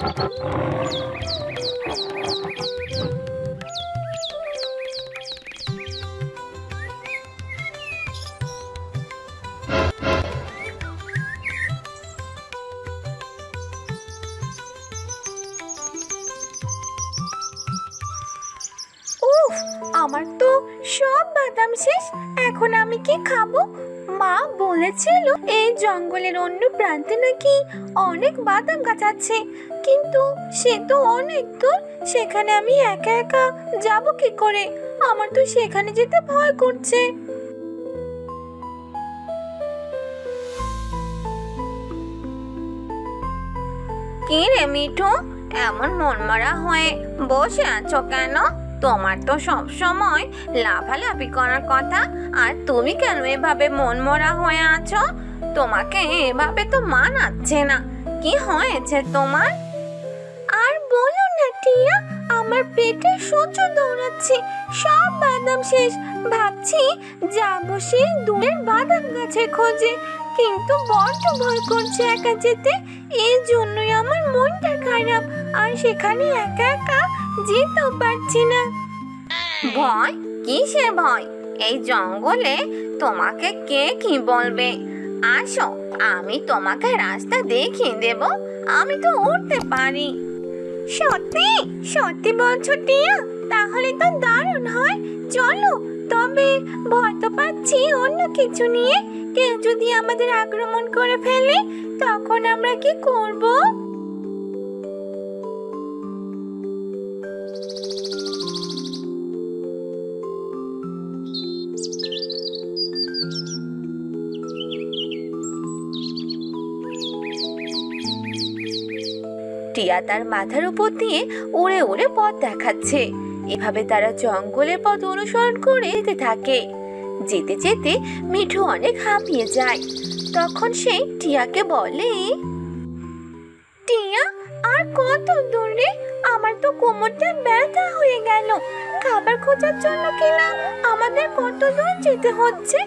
আমার তো সব বাদাম শেষ। এখন আমি কি খাবো? মা বলেছিল এই জঙ্গলের অন্য প্রান্তে নাকি অনেক বাদাম গাছ আছে, কিন্তু সে তো অনেক দূর। সেখানে আমি একা একা যাব কি করে? আমার তো সেখানে যেতে ভয় করছে। কি রে মিঠু, এমন মনমরা হয়ে বসে আছো কেন? তোমার তো সব সময় লাফালাফি করার কথা, আর তুমি কেন এভাবে মনমরা হয়ে আছো? তোমাকে এভাবে তো মানাচ্ছে না। কি হয়েছে তোমার? আর বলো না টিয়া, আমার পেটে সোজা দৌড়াচ্ছে, সব বাদাম শেষ। ভাবছি যাবো সেই দূরের বাদাম গাছের খোঁজে, কিন্তু বড্ড ভয় করছে একা যেতে। এই জন্যই আমার মনটা খারাপ, আর সেখানে একা একা যেতেও পারছি না। ভয়? কিসের ভয়? এই জঙ্গলে তোমাকে কে কি বলবে? আসো, আমি তোমাকে রাস্তা দেখিয়ে দেব। আমি তো উঠতে পারি। সত্যি সত্যি বলছো টিয়া? তাহলে তো দারুণ হয়। চলো। তবে ভয় তো পাচ্ছি অন্য কিছু নিয়ে। কেউ যদি আমাদের আক্রমণ করে ফেলে, তখন আমরা কি করব? টিয়া তার মাথার উপর দিয়ে উড়ে উড়ে পথ দেখাচ্ছে। এভাবে তারা জঙ্গলের পথ অনুসরণ করে যেতে থাকে। যেতে যেতে মিঠু অনেক হাঁপিয়ে যায়। তখন সে টিয়াকে বলে, টিয়া, আর কত দূরে? আমার তো কোমরটা ব্যথা হয়ে গেল। খাবার খোঁজার জন্য গেলাম, আমাদের কত দূর যেতে হচ্ছে।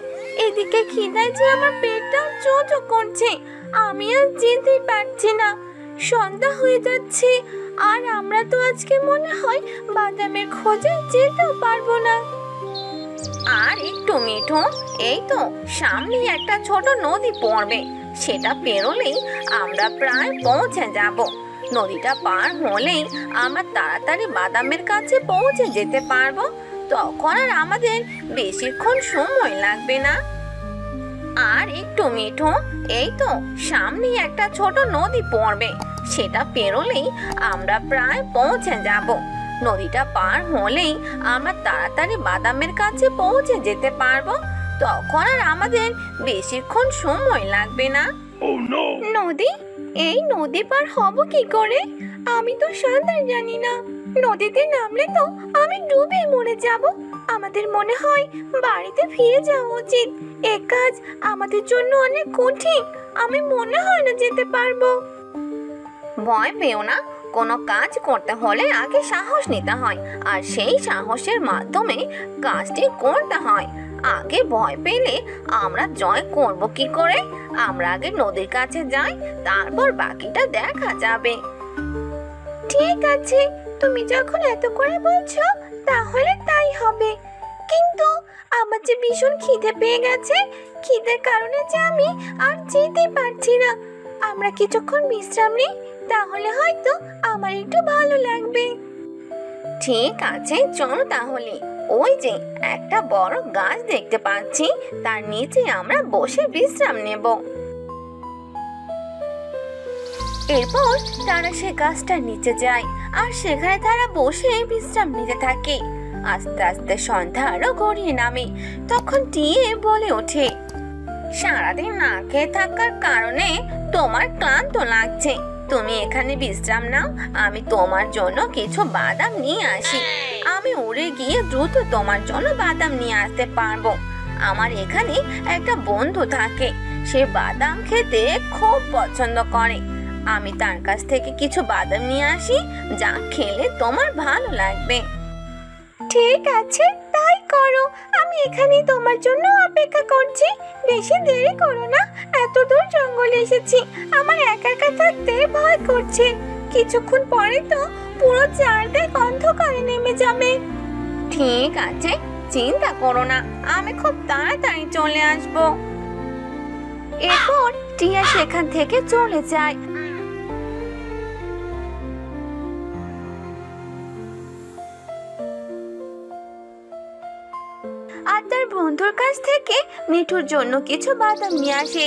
এদিকে খিদায় যে আমার পেটটা চোচো করছে। আমি আর যেতেই পারছি না। সন্ধ্যা হয়ে যাচ্ছে, আর আমরা তো আজকে মনে হয় বাদামের খোঁজে যেতেও পারবো না। আর একটু মিঠু, এই তো সামনে একটা ছোট নদী পড়বে। সেটা পেরোলেই আমরা প্রায় পৌঁছে যাব। নদীটা পার হলেই আমরা তাড়াতাড়ি বাদামের কাছে পৌঁছে যেতে পারবো। তখন আর আমাদের বেশিক্ষণ সময় লাগবে না। আর একটু মিঠু, এই তো সামনে একটা ছোট নদী পড়বে। সেটা পেরোলেই আমরা প্রায় পৌঁছে যাব। নদীটা পার হলেই আমরা তাড়াতাড়ি বাদামের কাছে পৌঁছে যেতে পারবো। তখন আর আমাদের বেশিক্ষণ সময় লাগবে না। নদী? এই নদী পার হব কি করে? আমি তো সাঁতার জানি না। নদীতে নামলে তো আমি ডুবে মরে যাব। আমাদের মনে হয় বাড়িতে ফিরে যাওয়া উচিত। এ কাজ আমাদের জন্য অনেক কঠিন। আমি মনে হয় না যেতে পারবো। ভয় পেও না। কোনো কাজ করতে হলে আগে সাহস নিতে হয়, আর সেই সাহসের মাধ্যমে কাজটি করতে হয়। আগে ভয় পেলে আমরা জয় করব কি করে? আমরা আগে নদীর কাছে যাই, তারপর বাকিটা দেখা যাবে। ঠিক আছে, তুমি যখন এত করে বলছো তাহলে তাই হবে। কিন্তু আমার যে ভীষণ খিদে পেয়ে গেছে। খিদের কারণে যে আমি আর যেতে পারছি না। আমরা কিছুক্ষণ বিশ্রাম নিই, তাহলে হয়তো আমার একটু ভালো লাগবে। ঠিক আছে, চলো তাহলে। ওই যে একটা বড় গাছ দেখতে পাচ্ছি, তার নিচে আমরা বসে বিশ্রাম নেব। এরপর তারা সে গাছটার নিচে যায়, আর সেখানে তারা বসে বিশ্রাম নিতে থাকে। আস্তে আস্তে সন্ধ্যা আরো গড়িয়ে নামে। তখন টিয়ে বলে ওঠে, সারাদিন না খেয়ে থাকার কারণে তোমার ক্লান্ত লাগছে। তুমি এখানে বিশ্রাম নাও, আমি তোমার জন্য কিছু বাদাম নিয়ে আসি। আমি উড়ে গিয়ে দ্রুত তোমার জন্য বাদাম নিয়ে আসতে পারবো। আমার এখানে একটা বন্ধু থাকে, সে বাদাম খেতে খুব পছন্দ করে। আমি তার কাছ থেকে কিছু বাদাম নিয়ে আসি, যা খেলে তোমার ভালো লাগবে। ঠিক আছে, তাই করো। আমি এখানেই তোমার জন্য অপেক্ষা করছি। বেশি দেরি করো না। এত দূর জঙ্গলে এসেছি, আমার একা একা থাকতে ভয় করছে। কিছুক্ষণ পরে তো পুরো চারদিক অন্ধকারে নেমে যাবে। ঠিক আছে, চিন্তা করো না, আমি খুব তাড়াতাড়ি চলে আসবো। এরপর টিয়া সেখান থেকে চলে যায়। আর তার বন্ধুর কাছ থেকে মিঠুর জন্য কিছু বাদাম নিয়ে আসে।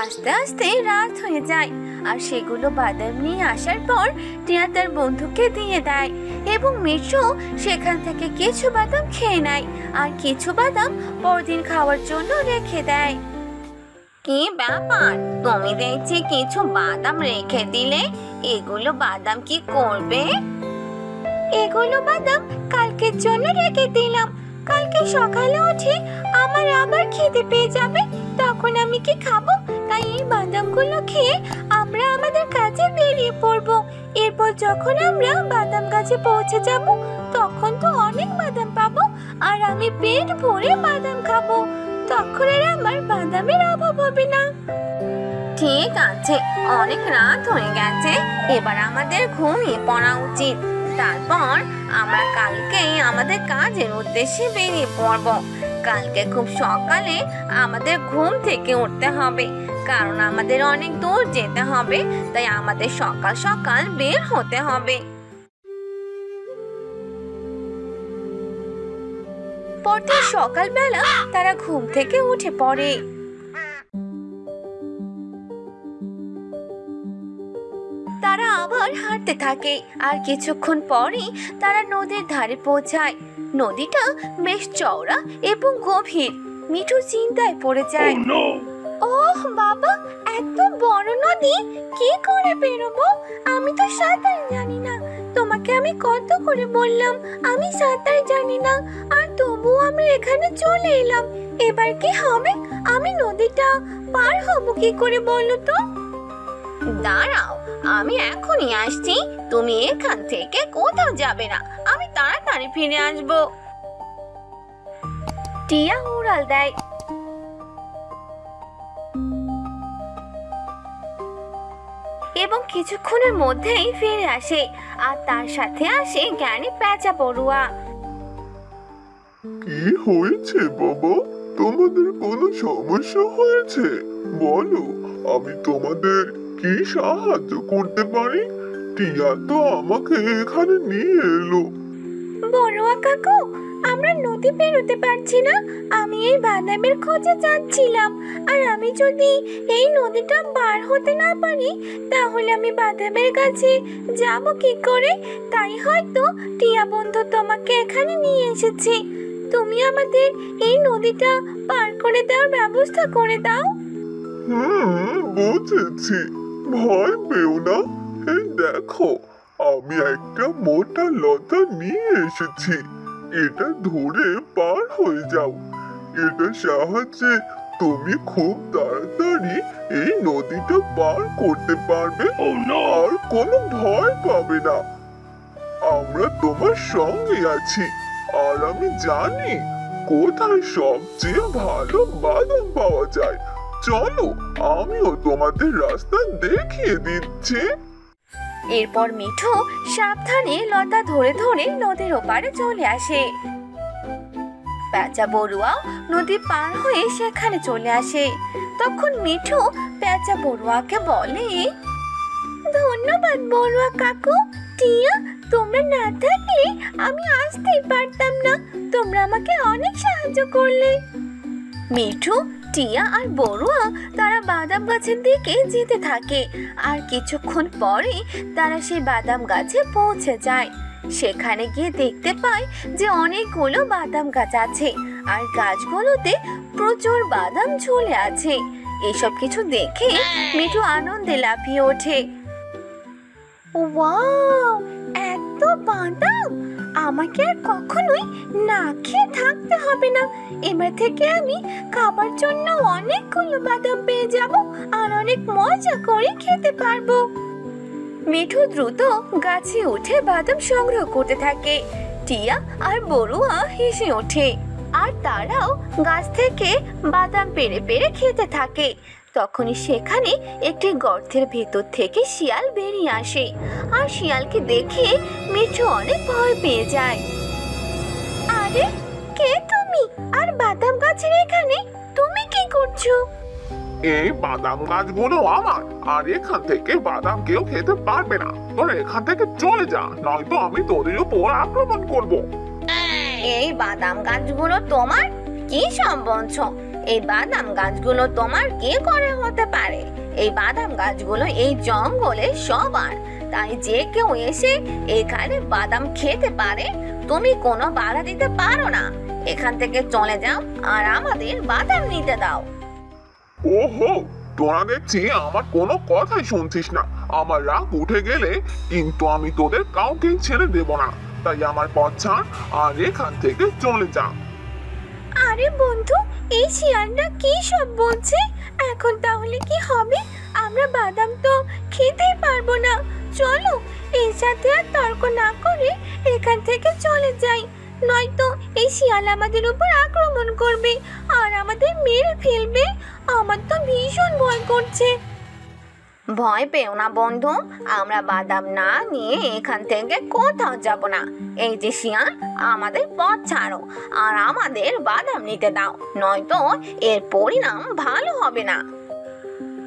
আস্তে আস্তে রাত হয়ে যায়, আর সেগুলো বাদাম নিয়ে আসার পর টিয়া তার বন্ধুকে দিয়ে দেয় এবং মিঠু সেখান থেকে কিছু বাদাম খেয়ে নেয় আর কিছু বাদাম পরদিন খাওয়ার জন্য রেখে দেয়। কি ব্যাপার, তুমি দেখছি কিছু বাদাম রেখে দিলে, এগুলো বাদাম কি করবে? এগুলো বাদাম কালকের জন্য রেখে দিলাম, কালকে সকালে উঠে আমার আবার খিদে পেয়ে যাবে, তখন আমি কি খাবো? তাই এই বাদামগুলো খেয়ে আমরা আমাদের কাজে বেরিয়ে পড়বো। এরপর যখন আমরা বাদাম গাছে পৌঁছে যাব তখন তো অনেক বাদাম পাবো, আর আমি পেট ভরে বাদাম খাবো, তখন আর আমার বাদামের অভাব হবে না। ঠিক আছে, অনেক রাত হয়ে গেছে, এবার আমাদের ঘুমিয়ে পড়া উচিত। তারপর আমরা কালকেই আমাদের কাজের উদ্দেশ্যে বেরিয়ে পড়ব। কালকে খুব সকালে আমাদের ঘুম থেকে উঠতে হবে, কারণ আমাদের অনেক দূর যেতে হবে, তাই আমাদের সকাল সকাল বের হতে হবে। পরদিন সকালবেলা তারা ঘুম থেকে উঠে পড়ে। তারা আবার হাঁটতে থাকে, আর কিছুক্ষণ পরই তারা নদীর ধারে পৌঁছায়। নদীটা বেশ চওড়া এবং গভীর। মিঠু চিন্তায় পড়ে যায়। ওহ বাবা, এত বড় নদী, কি করে বেরোবো? আমি তো সাঁতার জানি না। তোমাকে আমি কত করে বললাম আমি সাঁতার জানি না, আর তবুও আমরা এখানে চলে এলাম। এবার কি হবে? আমি নদীটা পার হব কি করে বলো তো? দাঁড়াও, আমি এখনই আসছি, তুমি এখান থেকে কোথাও যাবে না, আমি তাড়াতাড়ি ফিরে আসবো। টিয়া উড়াল দেয়। এবং কিছুক্ষণের মধ্যেই ফিরে আসে, আর তার সাথে আসে জ্ঞানী পেঁচা পড়ুয়া। কি হয়েছে বাবা, তোমাদের কোনো সমস্যা হয়েছে? বলো, আমি তোমাদের কি সাহায্য করতে পারি? টিয়া তো আমাকে এখানে নিয়ে এলো। বড়ুয়া কাকু, আমরা নদী পেরোতে পারছি না, আমি এই বাদামের খোঁজে যাচ্ছিলাম, আর আমি যদি এই নদীটা পার হতে না পারি তাহলে আমি বাদামের কাছে যাব কি করে? তাই হয়তো টিয়া বন্ধু তোমাকে এখানে নিয়ে এসেছে। তুমি আমাদের এই নদীটা পার করে দেওয়ার ব্যবস্থা করে দাও। বুঝেছি, ভয় পেও না। এই দেখো, আমি একটা মোটা লতা নিয়ে এসেছি, এটা ধরে পার হয়ে যাও। এটার সাহায্যে তুমি খুব তাড়াতাড়ি এই নদীটা পার করতে পারবে, আর কোনো ভয় পাবে না। আমরা তোমার সঙ্গে আছি, আর আমি জানি কোথায় সবচেয়ে ভালো বাদাম পাওয়া যায়। চলো, আমিও তোমাদের রাস্তা দেখিয়ে দিচ্ছি। এরপর মিঠু সাবধানে লতা ধরে ধরে নদীর ওপারে চলে আসে। পেঁচা বড়ুয়াও নদী পার হয়ে সেখানে চলে আসে। তখন মিঠু পেঁচা বড়ুয়াকে বলে, ধন্যবাদ বড়ুয়া কাকু। টিয়া, তোমরা না থাকলে আমি আসতেই পারতাম না, তোমরা আমাকে অনেক সাহায্য করলে। মিঠু, টিয়া আর বড়ুয়া তারা বাদাম গাছের দিকে যেতে থাকে, আর কিছুক্ষণ পরে তারা সেই বাদাম গাছে পৌঁছে যায়। সেখানে গিয়ে দেখতে পায় যে অনেকগুলো বাদাম গাছ আছে, আর গাছগুলোতে প্রচুর বাদাম ঝুলে আছে। এসব কিছু দেখে মিঠু আনন্দে লাফিয়ে ওঠে। ওয়াও, এত বাদাম! আমাকে আর কখনোই না খেয়ে থাকতে হবে না। এবার থেকে আমি খাবার জন্য অনেকগুলো বাদাম পেয়ে যাব, আর অনেক মজা করে খেতে পারবো। মিঠু দ্রুত গাছে উঠে বাদাম সংগ্রহ করতে থাকে। টিয়া আর বড়ুয়া হেসে ওঠে, আর তারাও গাছ থেকে বাদাম পেড়ে পেড়ে খেতে থাকে। তখনই সেখানে একটি গর্তের ভেতর থেকে শিয়াল বেরিয়ে আসে। আর শিয়ালকে দেখে মিঠু অনেক ভয় পেয়ে যায়। আরে কে তুমি? আর বাদাম গাছের এখানে তুমি কি করছো? এই বাদাম গাছগুলো আমার, আর এখান থেকে বাদাম কেউ খেতে পারবে না। তোরা এখান থেকে চলে যা, নয়তো আমি তোদের উপর আক্রমণ করব। এই বাদাম গাছগুলো তোমার? কি সম্বন্ধ? এই বাদাম গাছগুলো তোমার কি করে হতে পারে? এই বাদাম গাছগুলো এই জঙ্গলে সবার, তাই যে কেউ এসে এখানে বাদাম খেতে পারে। তুমি কোনো বাধা দিতে পারো না। এখান থেকে চলে যাও আর আমাদের বাদাম নিতে দাও। ওহো, তোরা দেখছি আমার কোনো কথাই শুনছিস না। আমার রাগ উঠে গেলে কিন্তু আমি তোদের কাউকে ছেড়ে দেব না। তাই আমার পথ ছাড় আর এখান থেকে চলে যা। আরে বন্ধু, এই শিয়ালটা কি সব বলছে? এখন তাহলে কি হবে? আমরা বাদাম তো খেতেই পারবো না। চলো এর সাথে আর তর্ক না করে এখান থেকে চলে যাই, নয়তো এই শিয়াল আমাদের উপর আক্রমণ করবে আর আমাদের মেরে ফেলবে। আমার তো ভীষণ ভয় করছে। ভয় পেও না বন্ধু, আমরা বাদাম না নিয়ে এখান থেকে কোথাও যাব না। এই যে শিয়াল, আমাদের পথ ছাড়ো আর আমাদের বাদাম নিতে দাও, নয়তো এর পরিণাম ভালো হবে না।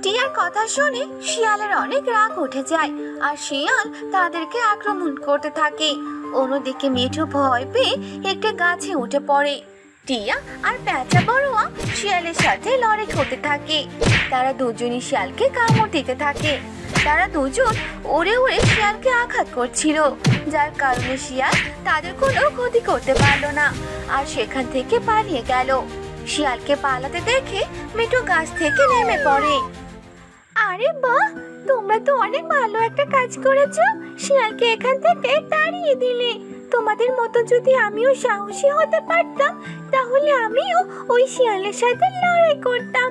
টিয়ার কথা শুনে শিয়ালের অনেক রাগ উঠে যায় আর শিয়াল তাদেরকে আক্রমণ করতে থাকে। অন্যদিকে মিঠু ভয় পেয়ে একটা গাছে উঠে পড়ে। টিয়া আর প্যাঁচা বড়ুয়া শিয়ালের সাথে লড়াই করতে থাকে। তারা দুজনই শিয়ালকে কামড় দিতে থাকে। তারা দুজন উড়ে উড়ে শিয়ালকে আঘাত করছিল, যার কারণে শিয়াল তাদের কোনো ক্ষতি করতে পারলো না আর সেখান থেকে পালিয়ে গেল। শিয়ালকে পালাতে দেখে মিঠু গাছ থেকে নেমে পড়ে। আরে বাহ, তোমরা তো অনেক ভালো একটা কাজ করেছো। শিয়ালকে এখান থেকে তাড়িয়ে দিলে। তোমাদের মতো যদি আমিও সাহসী হতে পারতাম, তাহলে আমিও ওই শিয়ালের সাথে লড়াই করতাম।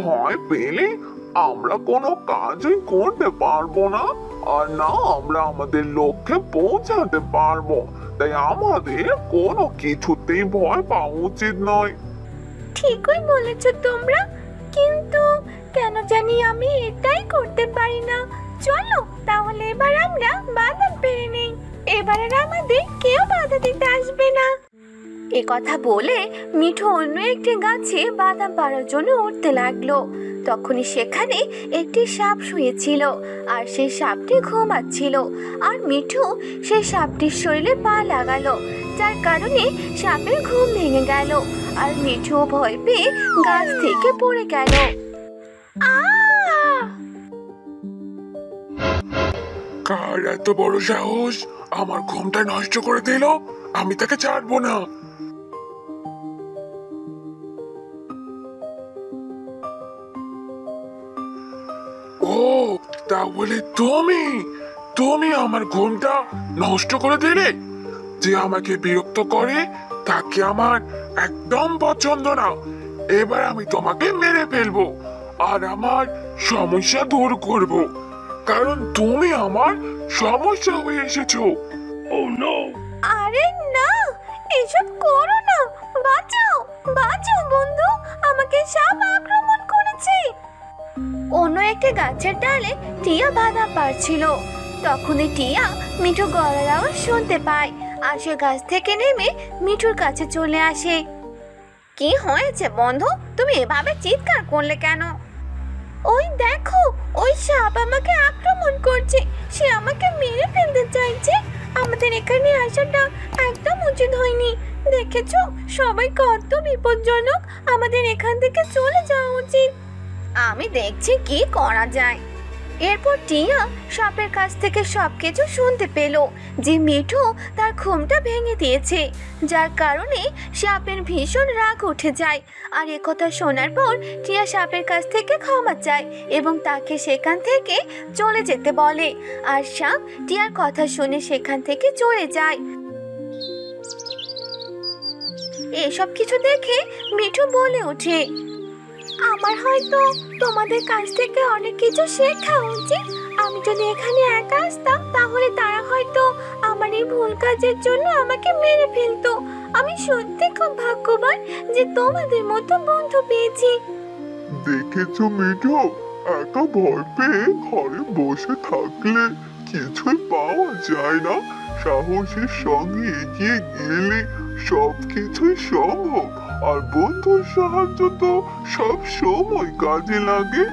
ভয় পেলে আমরা কোনো কাজই করতে পারবো না, আর না আমরা আমাদের লক্ষ্যে পৌঁছাতে পারবো। তাই আমাদের কোনো কিছুতেই ভয় পাওয়া উচিত নয়। ঠিকই বলেছো তোমরা, কিন্তু কেন জানি আমি এটাই করতে পারি না। চলো তাহলে এবার আমরা বাদাম পেরে নেই। এবার আর আমাদের কেউ বাধা দিতে আসবে না। এ কথা বলে মিঠু অন্য একটি গাছে বাদাম পাড়ার জন্য উঠতে লাগলো। তখনই সেখানে একটি সাপ শুয়েছিল আর সেই সাপটি ঘুমাচ্ছিল। আর মিঠু সেই সাপটির শরীরে পা লাগালো, যার কারণে সাপের ঘুম ভেঙে গেল আর মিঠু ভয় পেয়ে গাছ থেকে পড়ে গেল। কার এত বড় সাহস আমার ঘুমটা নষ্ট করে দিল? আমি তাকে ছাড়বো না। ও তাহলে তুমি তুমি আমার ঘুমটা নষ্ট করে দিলে? যে আমাকে বিরক্ত করে তাকে আমার একদম পছন্দ না। এবার আমি তোমাকে মেরে ফেলবো আর আমার সমস্যা দূর করব, কারণ তুমি আমার সমস্যা হয়ে এসেছো। ও নো! আরে না, এসব করো না। বাঁচাও বাঁচাও বন্ধু, আমাকে সাপ আক্রমণ করেছে। অন্য একটি গাছের ডালে টিয়া বাদাম পাড়ছিল। তখনই টিয়া মিঠু গলার আওয়াজ শুনতে পায় আর সে গাছ থেকে নেমে মিঠুর কাছে চলে আসে। কি হয়েছে বন্ধু, তুমি এভাবে চিৎকার করলে কেন? ওই দেখো, ওই সাপ আমাকে আক্রমণ করছে। সে আমাকে মেরে ফেলতে চাইছে। আমাদের এখানে আসাটা একদম উচিত হয়নি। দেখেছো সবাই কত বিপজ্জনক। আমাদের এখান থেকে চলে যাওয়া উচিত। আমি দেখছি কি করা যায়। এরপর টিয়া সাপের কাছ থেকে সবকিছু শুনতে পেল যে মিঠু তার ঘুমটা ভেঙে দিয়েছে, যার কারণে সাপের ভীষণ রাগ উঠে যায়। আর একথা শোনার পর টিয়া সাপের কাছ থেকে ক্ষমা চায় এবং তাকে সেখান থেকে চলে যেতে বলে। আর সাপ টিয়ার কথা শুনে সেখান থেকে চলে যায়। এসব কিছু দেখে মিঠু বলে ওঠে, আমার হয়তো তোমাদের কাছ থেকে অনেক কিছু শেখা উচিত। আমি যদি এখানে একা আসতাম তাহলে তারা হয়তো আমার এই ভুল কাজের জন্য আমাকে মেরে ফেলতো। আমি সত্যি খুব ভাগ্যবান যে তোমাদের মতো বন্ধু পেয়েছি। দেখেছো মিঠু, একা ভয় পেয়ে ঘরে বসে থাকলে কিছুই পাওয়া যায় না। সাহসের সঙ্গে এগিয়ে গেলে সবকিছুই সম্ভব। আর বন্ধুর সাহায্য তো সব সময় কাজে লাগে।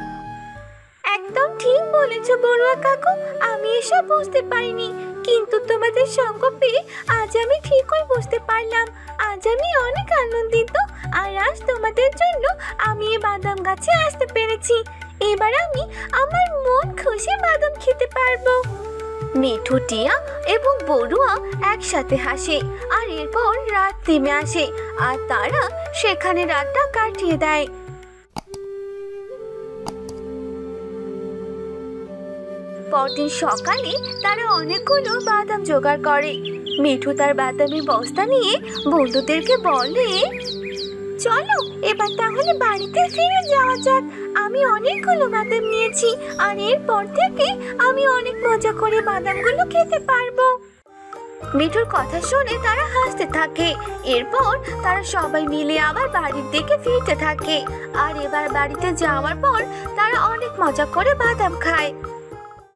একদম ঠিক বলেছো বড়ুয়া কাকু, আমি এসব বুঝতে পারিনি, কিন্তু তোমাদের সঙ্গ পেয়ে আজ আমি ঠিকই বুঝতে পারলাম। আজ আমি অনেক আনন্দিত। আর আজ তোমাদের জন্য আমি এই বাদাম গাছে আসতে পেরেছি। এবার আমি আমার মন খুশি বাদাম খেতে পারবো। মিঠু, টিয়া এবং বড়ুয়া একসাথে হাসে। আর এরপর রাত নেমে আসে আর তারা সেখানে রাতটা কাটিয়ে দেয়। পরদিন সকালে তারা অনেকগুলো বাদাম জোগাড় করে। মিঠু তার বাদামি বস্তা নিয়ে বন্ধুদেরকে বলে, চলো এবার তাহলে বাড়িতে ফিরে যাওয়া যাক। আমি অনেকগুলো বাদাম নিয়েছি আর এরপর থেকে আমি অনেক মজা করে বাদামগুলো খেতে পারবো। মিঠুর কথা শুনে তারা হাসতে থাকে। এরপর তারা সবাই মিলে আবার বাড়ির দিকে ফিরতে থাকে। আর এবার বাড়িতে যাওয়ার পর তারা অনেক মজা করে বাদাম খায়।